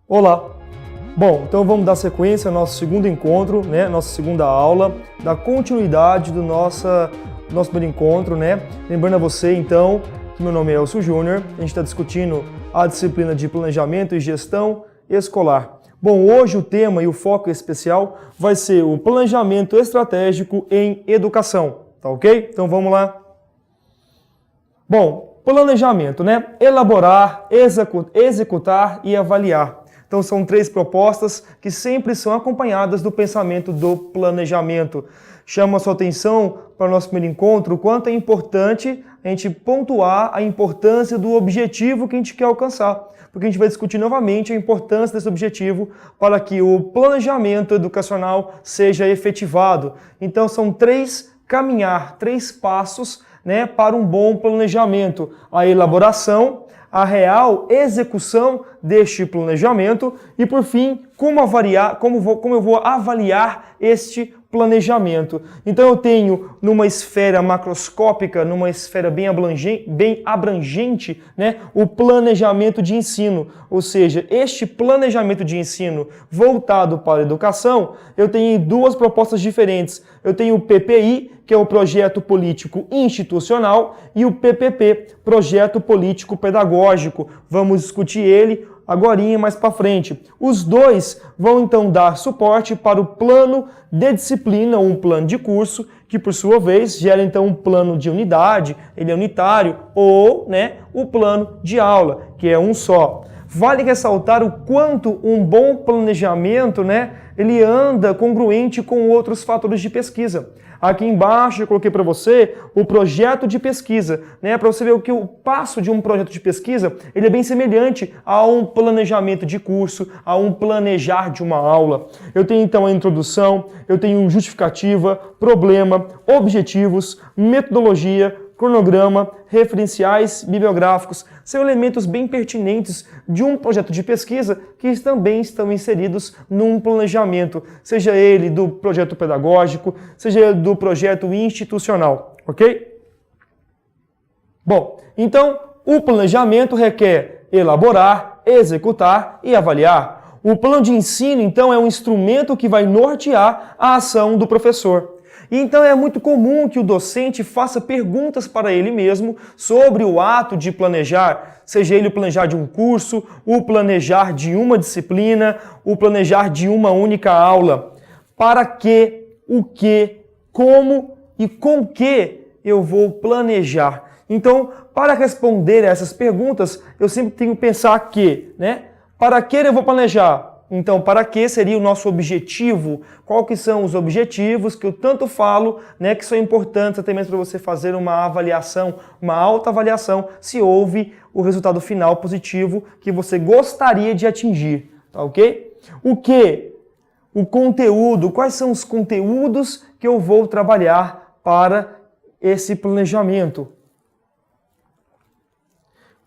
Olá! Bom, então vamos dar sequência ao nosso segundo encontro, né? Nossa segunda aula, da continuidade do nosso primeiro encontro, né? Lembrando a você, então, que meu nome é Elcio Júnior, a gente está discutindo a disciplina de Planejamento e Gestão Escolar. Bom, hoje o tema e o foco especial vai ser o planejamento estratégico em educação, tá ok? Então vamos lá. Bom, planejamento, né? Elaborar, executar e avaliar. Então são três propostas que sempre são acompanhadas do pensamento do planejamento. Chama a sua atenção para o nosso primeiro encontro o quanto é importante a gente pontuar a importância do objetivo que a gente quer alcançar. Porque a gente vai discutir novamente a importância desse objetivo para que o planejamento educacional seja efetivado. Então são três passos, né, para um bom planejamento. A elaboração, a real execução deste planejamento e, por fim, como eu vou avaliar este planejamento. Então eu tenho numa esfera macroscópica, numa esfera bem abrangente, né, o planejamento de ensino. Ou seja, este planejamento de ensino voltado para a educação, eu tenho duas propostas diferentes. Eu tenho o PPI, que é o Projeto Político Institucional, e o PPP, Projeto Político Pedagógico. Vamos discutir ele agorinha mais para frente. Os dois vão então dar suporte para o plano de disciplina, um plano de curso, que por sua vez gera então um plano de unidade, ele é unitário, ou, né, o plano de aula, que é um só. Vale ressaltar o quanto um bom planejamento, né, ele anda congruente com outros fatores de pesquisa. Aqui embaixo eu coloquei para você o projeto de pesquisa, né, para você ver que o passo de um projeto de pesquisa, ele é bem semelhante a um planejamento de curso, a um planejar de uma aula. Eu tenho então a introdução, eu tenho justificativa, problema, objetivos, metodologia, cronograma, referenciais bibliográficos, são elementos bem pertinentes de um projeto de pesquisa que também estão inseridos num planejamento, seja ele do projeto pedagógico, seja ele do projeto institucional, ok? Bom, então o planejamento requer elaborar, executar e avaliar. O plano de ensino, então, é um instrumento que vai nortear a ação do professor. E então é muito comum que o docente faça perguntas para ele mesmo sobre o ato de planejar, seja ele o planejar de um curso, o planejar de uma disciplina, o planejar de uma única aula. Para que, o que, como e com que eu vou planejar? Então, para responder a essas perguntas, eu sempre tenho que pensar que, né? Para que eu vou planejar? Então, para que seria o nosso objetivo? Quais que são os objetivos que eu tanto falo, né, que são importantes até mesmo para você fazer uma avaliação, uma autoavaliação, se houve o resultado final positivo que você gostaria de atingir, tá ok? O que? O conteúdo. Quais são os conteúdos que eu vou trabalhar para esse planejamento?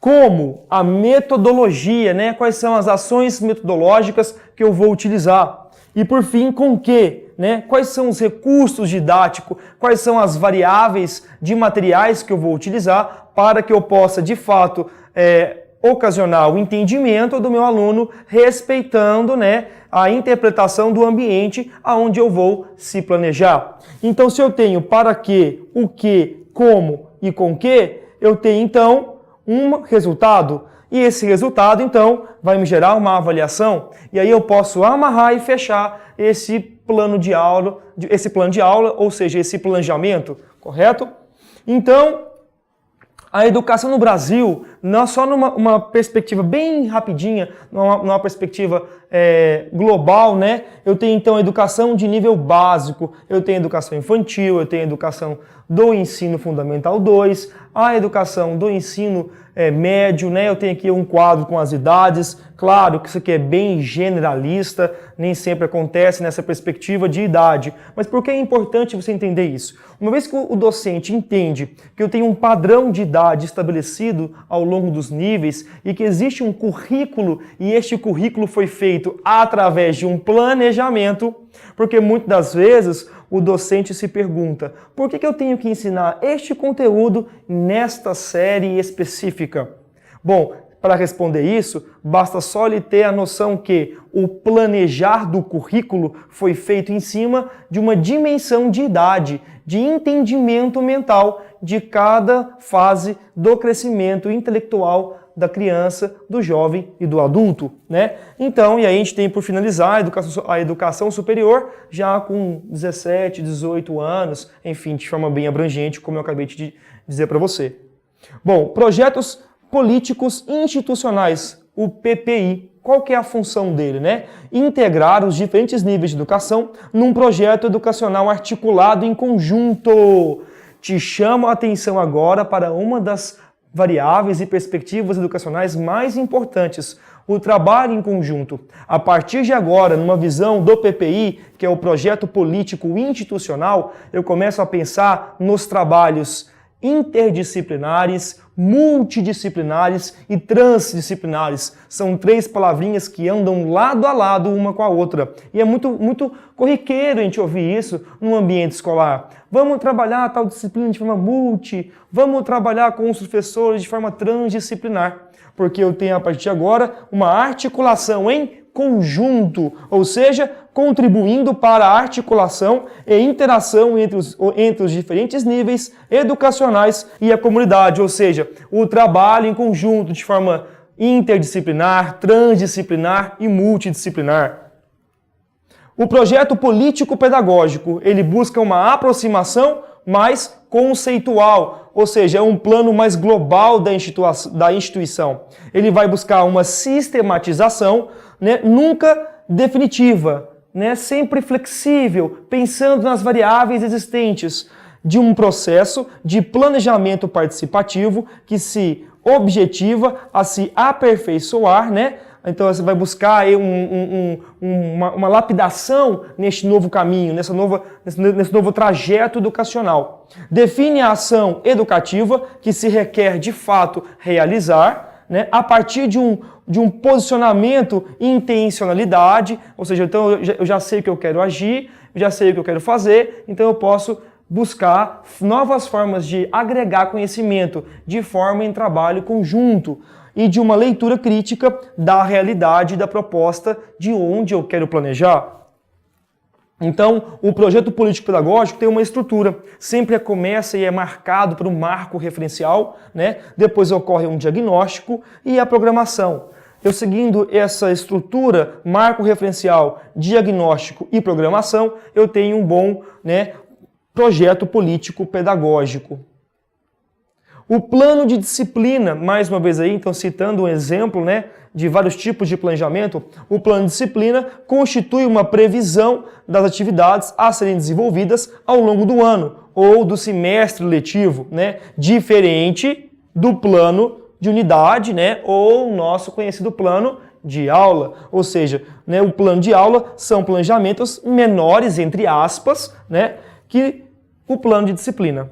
Como? A metodologia, né? Quais são as ações metodológicas que eu vou utilizar? E por fim, com que? Né? Quais são os recursos didáticos? Quais são as variáveis de materiais que eu vou utilizar para que eu possa, de fato, ocasionar o entendimento do meu aluno, respeitando, né, a interpretação do ambiente aonde eu vou se planejar. Então, se eu tenho para que, o que, como e com que, eu tenho, então, um resultado, e esse resultado, então, vai me gerar uma avaliação, e aí eu posso amarrar e fechar esse plano de aula, ou seja, esse planejamento, correto? Então, a educação no Brasil, não só numa perspectiva bem rapidinha, numa perspectiva global, né? Eu tenho então a educação de nível básico, eu tenho educação infantil, eu tenho educação do ensino fundamental 2, a educação do ensino médio, né? Eu tenho aqui um quadro com as idades, claro que isso aqui é bem generalista, nem sempre acontece nessa perspectiva de idade, mas por que é importante você entender isso? Uma vez que o docente entende que eu tenho um padrão de idade estabelecido ao longo dos níveis e que existe um currículo e este currículo foi feito através de um planejamento, porque muitas das vezes o docente se pergunta, por que eu tenho que ensinar este conteúdo nesta série específica? Bom, Para responder isso, basta só lhe ter a noção que o planejar do currículo foi feito em cima de uma dimensão de idade, de entendimento mental de cada fase do crescimento intelectual da criança, do jovem e do adulto, né? Então, e aí a gente tem por finalizar a educação superior já com 17, 18 anos, enfim, de forma bem abrangente, como eu acabei de dizer para você. Bom, projetos políticos institucionais, o PPI. Qual que é a função dele, né? Integrar os diferentes níveis de educação num projeto educacional articulado em conjunto. Te chamo a atenção agora para uma das variáveis e perspectivas educacionais mais importantes, o trabalho em conjunto. A partir de agora, numa visão do PPI, que é o projeto político institucional, eu começo a pensar nos trabalhos interdisciplinares, multidisciplinares e transdisciplinares. São três palavrinhas que andam lado a lado uma com a outra. E é muito corriqueiro a gente ouvir isso no ambiente escolar. Vamos trabalhar tal disciplina de forma vamos trabalhar com os professores de forma transdisciplinar. Porque eu tenho, a partir de agora, uma articulação em conjunto, ou seja, contribuindo para a articulação e interação entre os diferentes níveis educacionais e a comunidade, ou seja, o trabalho em conjunto de forma interdisciplinar, transdisciplinar e multidisciplinar. O projeto político-pedagógico, ele busca uma aproximação mais conceitual, ou seja, é um plano mais global da instituição. Ele vai buscar uma sistematização, né, nunca definitiva, né, sempre flexível, pensando nas variáveis existentes de um processo de planejamento participativo que se objetiva a se aperfeiçoar, né? Então você vai buscar aí uma lapidação neste novo caminho, nesse novo trajeto educacional. Define a ação educativa que se requer de fato realizar, né, a partir de um posicionamento e intencionalidade, ou seja, então eu já sei o que eu quero agir, eu já sei o que eu quero fazer, então eu posso buscar novas formas de agregar conhecimento de forma em trabalho conjunto e de uma leitura crítica da realidade da proposta de onde eu quero planejar. Então, o projeto político-pedagógico tem uma estrutura. Sempre começa e é marcado por um marco referencial, né? Depois ocorre um diagnóstico e a programação. Eu seguindo essa estrutura, marco referencial, diagnóstico e programação, eu tenho um bom, né, projeto político-pedagógico. O plano de disciplina, mais uma vez aí, então citando um exemplo, né, de vários tipos de planejamento, o plano de disciplina constitui uma previsão das atividades a serem desenvolvidas ao longo do ano ou do semestre letivo, né, diferente do plano de unidade, né, ou o nosso conhecido plano de aula. Ou seja, né, o plano de aula são planejamentos menores, entre aspas, né, que o plano de disciplina.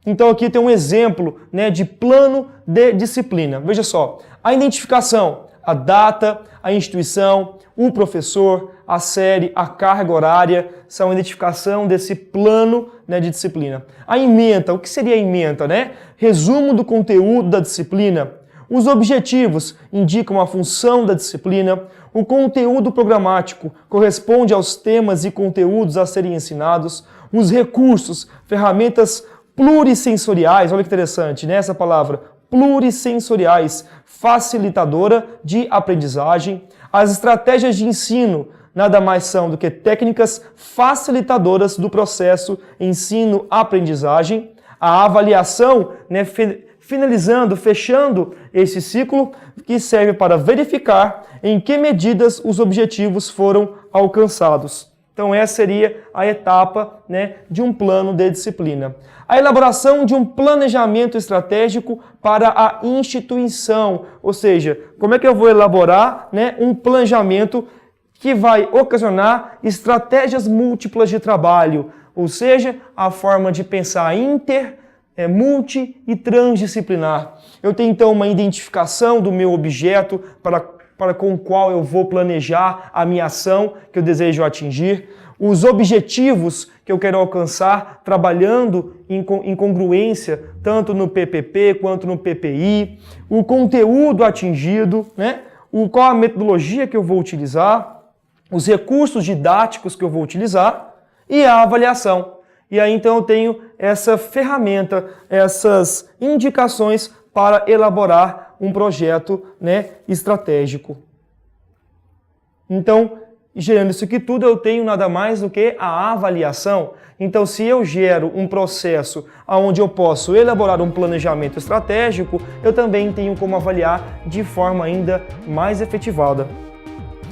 Então aqui tem um exemplo, né, de plano de disciplina. Veja só, a identificação, a data, a instituição, o professor, a série, a carga horária, são a identificação desse plano, né, de disciplina. A ementa, o que seria a ementa, né? Resumo do conteúdo da disciplina. Os objetivos indicam a função da disciplina. O conteúdo programático corresponde aos temas e conteúdos a serem ensinados. Os recursos, ferramentas plurissensoriais, olha que interessante, né, essa palavra, plurissensoriais, facilitadora de aprendizagem. As estratégias de ensino nada mais são do que técnicas facilitadoras do processo ensino-aprendizagem. A avaliação, né, finalizando, fechando esse ciclo, que serve para verificar em que medidas os objetivos foram alcançados. Então essa seria a etapa, né, de um plano de disciplina. A elaboração de um planejamento estratégico para a instituição, ou seja, como é que eu vou elaborar, né, um planejamento que vai ocasionar estratégias múltiplas de trabalho, ou seja, a forma de pensar multi e transdisciplinar. Eu tenho então uma identificação do meu objeto para para com o qual eu vou planejar a minha ação que eu desejo atingir, os objetivos que eu quero alcançar trabalhando em congruência tanto no PPP quanto no PPI, o conteúdo atingido, né? Qual a metodologia que eu vou utilizar, os recursos didáticos que eu vou utilizar e a avaliação. E aí então eu tenho essa ferramenta, essas indicações para elaborar um projeto, né, estratégico. Então, gerando isso aqui tudo, eu tenho nada mais do que a avaliação. Então, se eu gero um processo onde eu posso elaborar um planejamento estratégico, eu também tenho como avaliar de forma ainda mais efetivada.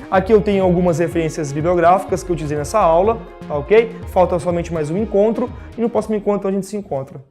Aqui eu tenho algumas referências bibliográficas que eu utilizei nessa aula, tá ok? Falta somente mais um encontro e no próximo encontro a gente se encontra.